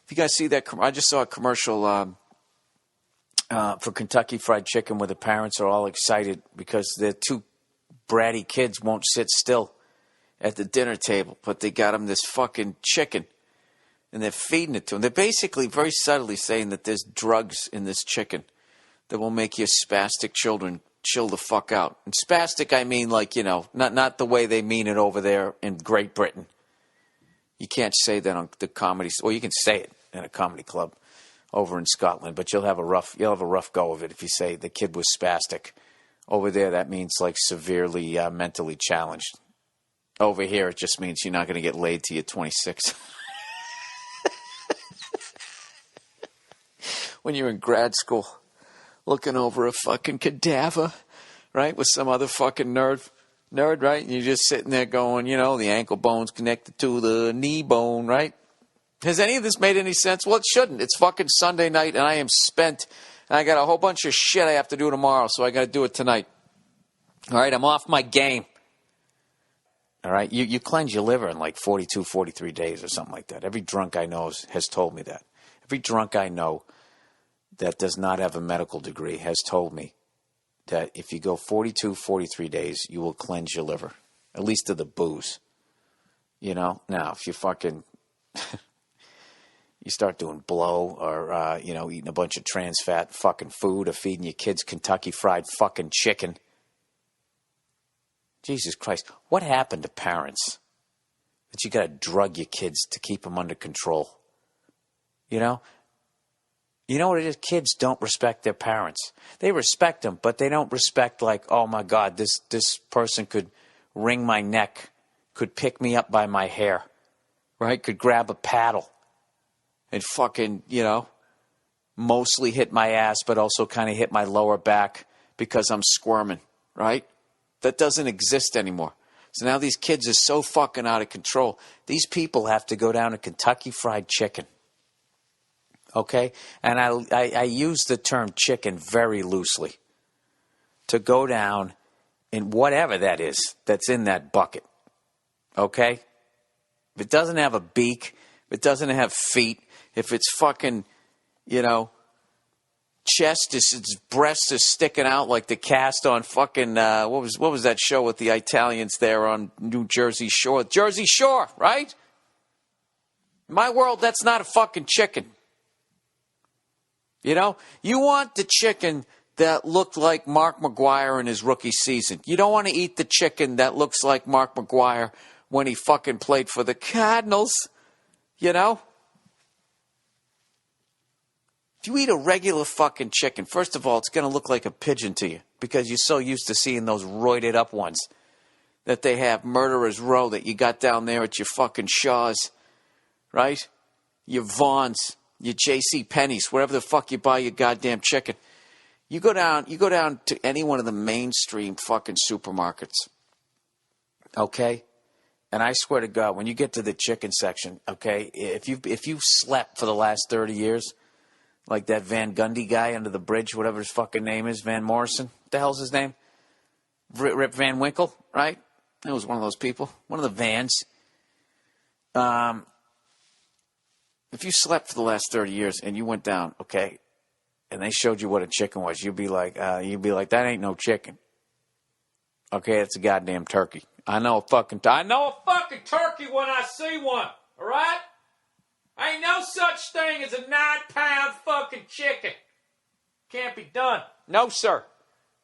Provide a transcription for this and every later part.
If you guys see that, I just saw a commercial for Kentucky Fried Chicken where the parents are all excited because their two bratty kids won't sit still at the dinner table, but they got them this fucking chicken, and they're feeding it to them. They're basically very subtly saying that there's drugs in this chicken that will make your spastic children chill the fuck out. And spastic, I mean like, not the way they mean it over there in Great Britain. You can't say that on the comedy, well, you can say it in a comedy club over in Scotland, but you'll have a rough go of it if you say the kid was spastic. Over there, that means like severely mentally challenged. Over here, it just means you're not going to get laid till you're 26. When you're in grad school, looking over a fucking cadaver, right, with some other fucking nerd, right? And you're just sitting there going, the ankle bone's connected to the knee bone, right? Has any of this made any sense? Well, it shouldn't. It's fucking Sunday night, and I am spent, and I got a whole bunch of shit I have to do tomorrow, so I got to do it tonight. All right, I'm off my game. All right, you cleanse your liver in like 42, 43 days or something like that. Every drunk I know has told me that. Every drunk I know that does not have a medical degree has told me that if you go 42, 43 days, you will cleanse your liver, at least of the booze. Now, if you fucking, you start doing blow or, eating a bunch of trans fat fucking food or feeding your kids Kentucky Fried fucking chicken. Jesus Christ, what happened to parents that you got to drug your kids to keep them under control? You know what it is? Kids don't respect their parents. They respect them, but they don't respect like, oh my God, this person could wring my neck, could pick me up by my hair, right? Could grab a paddle and fucking, mostly hit my ass, but also kind of hit my lower back because I'm squirming, right? That doesn't exist anymore. So now these kids are so fucking out of control. These people have to go down to Kentucky Fried Chicken. Okay? And I use the term chicken very loosely. To go down in whatever that is that's in that bucket. Okay? If it doesn't have a beak, if it doesn't have feet, if it's fucking, chest is, its breast is sticking out like the cast on fucking, what was that show with the Italians there on New Jersey Shore? Jersey Shore, right? In my world, that's not a fucking chicken. You want the chicken that looked like Mark McGwire in his rookie season. You don't want to eat the chicken that looks like Mark McGwire when he fucking played for the Cardinals, If you eat a regular fucking chicken, first of all, it's going to look like a pigeon to you because you're so used to seeing those roided up ones that they have, Murderer's Row, that you got down there at your fucking Shaw's, right? Your Vaughn's, your J.C. Penney's, wherever the fuck you buy your goddamn chicken. You go down to any one of the mainstream fucking supermarkets, okay? And I swear to God, when you get to the chicken section, okay, if you've slept for the last 30 years, like that Van Gundy guy under the bridge, whatever his fucking name is, Van Morrison. What the hell's his name? Rip Van Winkle, right? That was one of those people. One of the Vans. If you slept for the last 30 years and you went down, okay, and they showed you what a chicken was, you'd be like, that ain't no chicken. Okay, it's a goddamn turkey. I know a fucking turkey when I see one, all right? Ain't no such thing as a 9-pound fucking chicken. Can't be done. No, sir.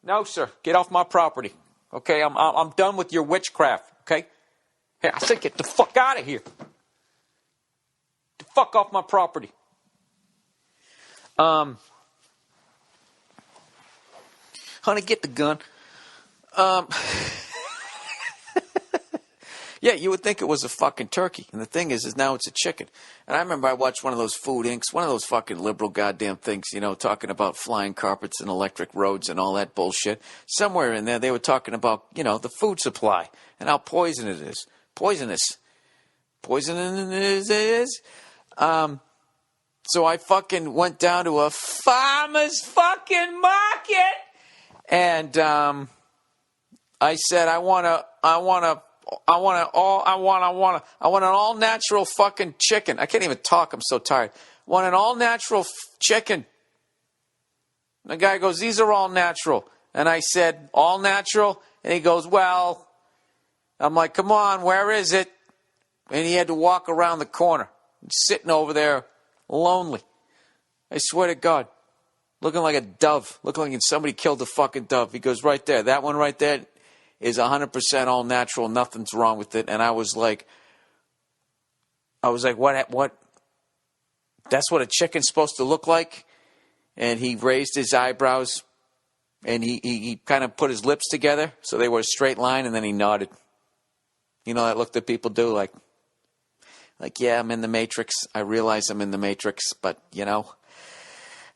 No, sir. Get off my property. Okay, I'm done with your witchcraft. Okay? Hey, I say get the fuck out of here. Get the fuck off my property. Honey, get the gun. Yeah, you would think it was a fucking turkey. And the thing is now it's a chicken. And I remember I watched one of those Food Incs, one of those fucking liberal goddamn things, talking about flying carpets and electric roads and all that bullshit. Somewhere in there they were talking about, the food supply and how poisonous it is. Poisonous it is. So I fucking went down to a farmer's fucking market. And I said, I want a I want an all natural fucking chicken. I can't even talk. I'm so tired. I want an all natural chicken. And the guy goes, these are all natural. And I said, all natural? And he goes, well, I'm like, come on, where is it? And he had to walk around the corner, sitting over there, lonely. I swear to God, looking like a dove, looking like somebody killed a fucking dove. He goes, right there, that one right there is 100% all natural, nothing's wrong with it. And I was like, what? That's what a chicken's supposed to look like? And he raised his eyebrows, and he kind of put his lips together so they were a straight line, and then he nodded. You know that look that people do, like, yeah, I'm in the Matrix. I realize I'm in the Matrix, but,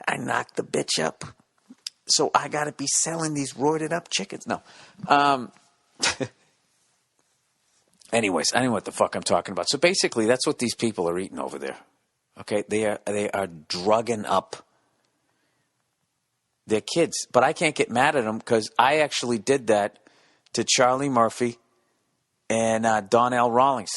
I knocked the bitch up. So I got to be selling these roided up chickens. No. Anyways, I don't know what the fuck I'm talking about. So basically, that's what these people are eating over there. Okay? They are drugging up their kids. But I can't get mad at them because I actually did that to Charlie Murphy and Donnell Rawlings.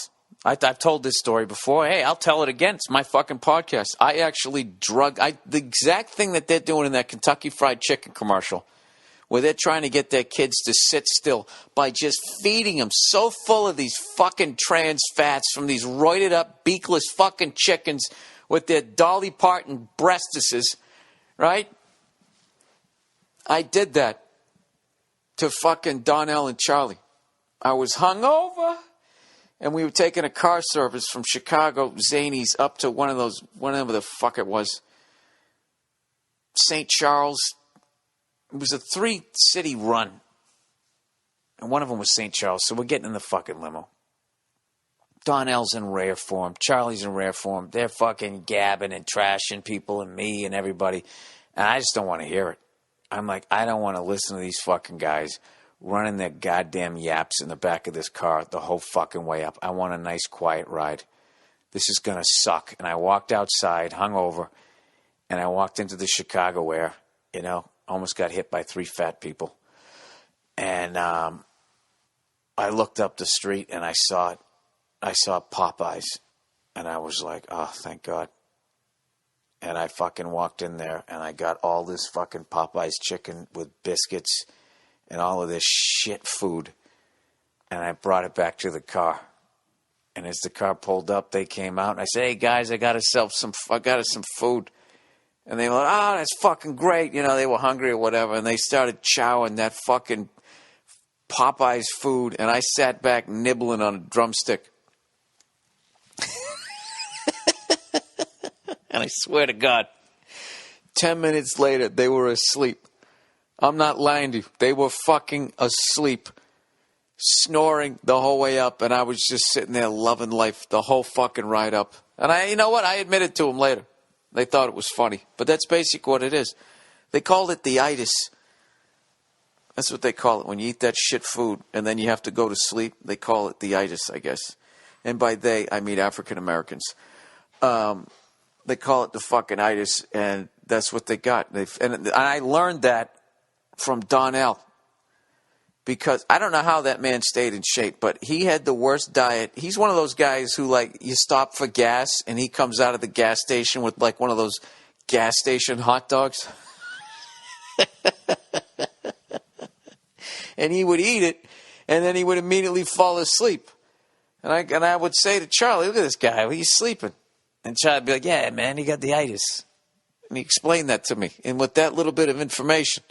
I've told this story before. Hey, I'll tell it again. It's my fucking podcast. I actually the exact thing that they're doing in that Kentucky Fried Chicken commercial, where they're trying to get their kids to sit still by just feeding them so full of these fucking trans fats from these roided up, beakless fucking chickens with their Dolly Parton breastises, right? I did that to fucking Donnell and Charlie. I was hungover. And we were taking a car service from Chicago, Zanies, up to whatever the fuck it was, St. Charles. It was a 3-city run. And one of them was St. Charles, so we're getting in the fucking limo. Donnell's in rare form. Charlie's in rare form. They're fucking gabbing and trashing people and me and everybody. And I just don't want to hear it. I'm like, I don't want to listen to these fucking guys running their goddamn yaps in the back of this car the whole fucking way up. I want a nice, quiet ride. This is going to suck. And I walked outside, hungover, and I walked into the Chicago Air, almost got hit by 3 fat people. And I looked up the street, and I saw Popeyes, and I was like, oh, thank God. And I fucking walked in there, and I got all this fucking Popeyes chicken with biscuits and all of this shit food, and I brought it back to the car. And as the car pulled up, they came out, and I said, hey, guys, I got us some food. And they were like, oh, that's fucking great. They were hungry or whatever, and they started chowing that fucking Popeyes food, and I sat back nibbling on a drumstick. And I swear to God, 10 minutes later, they were asleep. I'm not lying to you. They were fucking asleep, snoring the whole way up, and I was just sitting there loving life the whole fucking ride up. And you know what? I admitted to them later. They thought it was funny, but that's basically what it is. They called it the itis. That's what they call it when you eat that shit food and then you have to go to sleep. They call it the itis, I guess. And by they, I mean African Americans. They call it the fucking itis, and that's what they got. And I learned that from Donnell, because I don't know how that man stayed in shape, but he had the worst diet. He's one of those guys who, like, you stop for gas and he comes out of the gas station with like one of those gas station hot dogs. And he would eat it, and then he would immediately fall asleep. And I would say to Charlie, look at this guy, he's sleeping. And Charlie would be like, yeah, man, he got the itis. And he explained that to me. And with that little bit of information,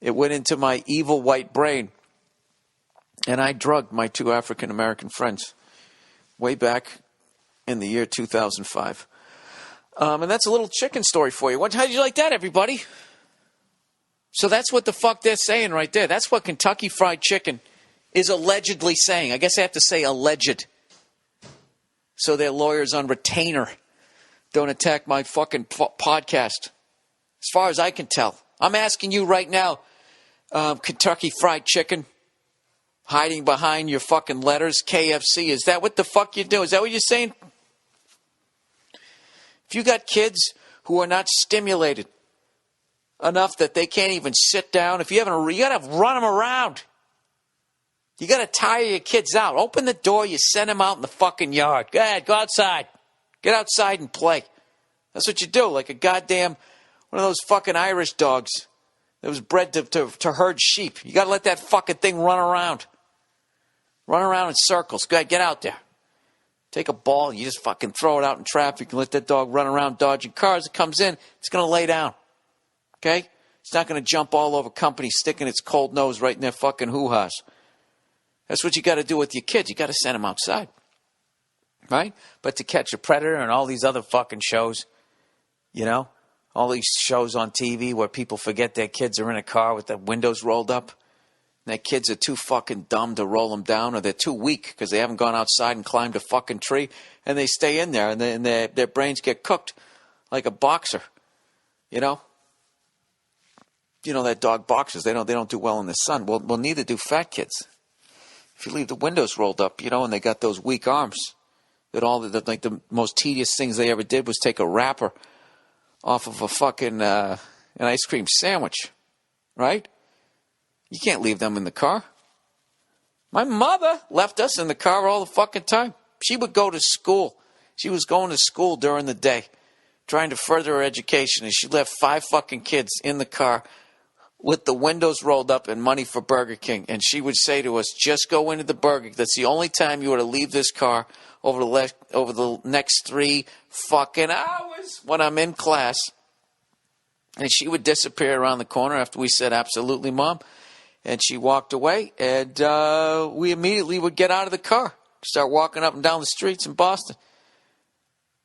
it went into my evil white brain. And I drugged my 2 African-American friends way back in the year 2005. And that's a little chicken story for you. How did you like that, everybody? So that's what the fuck they're saying right there. That's what Kentucky Fried Chicken is allegedly saying. I guess I have to say alleged, so their lawyers on retainer don't attack my fucking podcast. As far as I can tell. I'm asking you right now, Kentucky Fried Chicken, hiding behind your fucking letters, KFC. Is that what the fuck you do? Is that what you're saying? If you got kids who are not stimulated enough that they can't even sit down, if you haven't, you gotta run them around. You got to tire your kids out. Open the door. You send them out in the fucking yard. Go ahead. Go outside. Get outside and play. That's what you do. Like a goddamn, one of those fucking Irish dogs that was bred to herd sheep. You got to let that fucking thing run around. Run around in circles. Go ahead. Get out there. Take a ball and you just fucking throw it out in traffic and let that dog run around dodging cars. It comes in. It's going to lay down. Okay? It's not going to jump all over companies sticking its cold nose right in their fucking hoo-ha's. That's what you got to do with your kids. You got to send them outside. Right? But To Catch a Predator and all these other fucking shows, you know, all these shows on TV where people forget their kids are in a car with the windows rolled up. And their kids are too fucking dumb to roll them down, or they're too weak because they haven't gone outside and climbed a fucking tree, and they stay in there, and their brains get cooked like a boxer, you know? You know that dog boxers, they don't do well in the sun. Well, neither do fat kids. If you leave the windows rolled up, you know, and they got those weak arms, that like the most tedious things they ever did was take a wrapper off of a fucking an ice cream sandwich, right? You can't leave them in the car. My mother left us in the car all the fucking time. She would go to school. She was going to school during the day, trying to further her education, and she left 5 fucking kids in the car with the windows rolled up and money for Burger King. And she would say to us, just go into the Burger King. That's the only time you are to leave this car over the next 3 fucking hours when I'm in class. And she would disappear around the corner after we said, absolutely, Mom. And she walked away, and we immediately would get out of the car, start walking up and down the streets in Boston.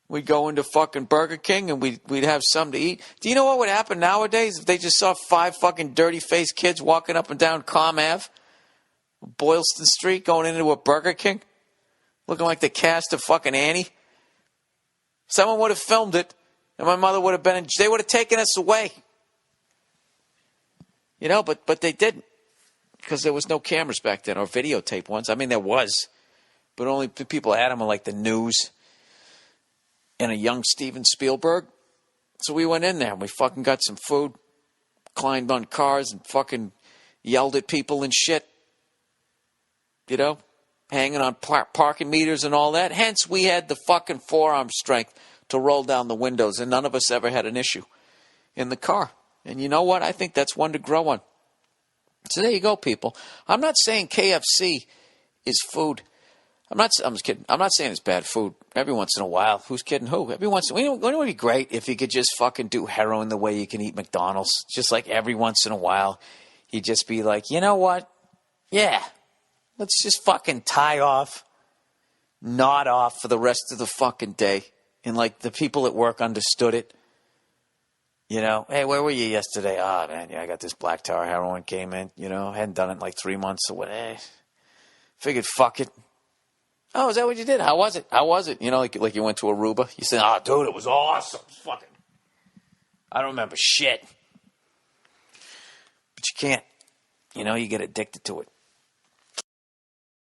We'd go into fucking Burger King, and we'd have something to eat. Do you know what would happen nowadays if they just saw 5 fucking dirty-faced kids walking up and down Comm Ave, Boylston Street, going into a Burger King, looking like the cast of fucking Annie? Someone would have filmed it, and my mother would have been, they would have taken us away. You know, but they didn't. Because there was no cameras back then, or videotape ones. I mean, there was. But only the people had them, like the news and a young Steven Spielberg. So we went in there, and we fucking got some food, climbed on cars, and fucking yelled at people and shit. You know? Hanging on parking meters and all that. Hence, we had the fucking forearm strength to roll down the windows, and none of us ever had an issue in the car. And you know what? I think that's one to grow on. So there you go, people. I'm not saying KFC is food. I'm just kidding. I'm not saying it's bad food. Every once in a while, who's kidding who? Every once in a while, it would be great if you could just fucking do heroin the way you can eat McDonald's. Just like every once in a while, you'd just be like, you know what? Yeah, let's just fucking tie off, nod off for the rest of the fucking day. And like the people at work understood it. You know, hey, where were you yesterday? Ah, man, yeah, I got this black tar heroin came in. You know, hadn't done it in like 3 months or what. Figured, fuck it. Oh, is that what you did? How was it? How was it? You know, like you went to Aruba. You said, oh, dude, it was awesome. Fucking, I don't remember shit. But you can't. You know, you get addicted to it.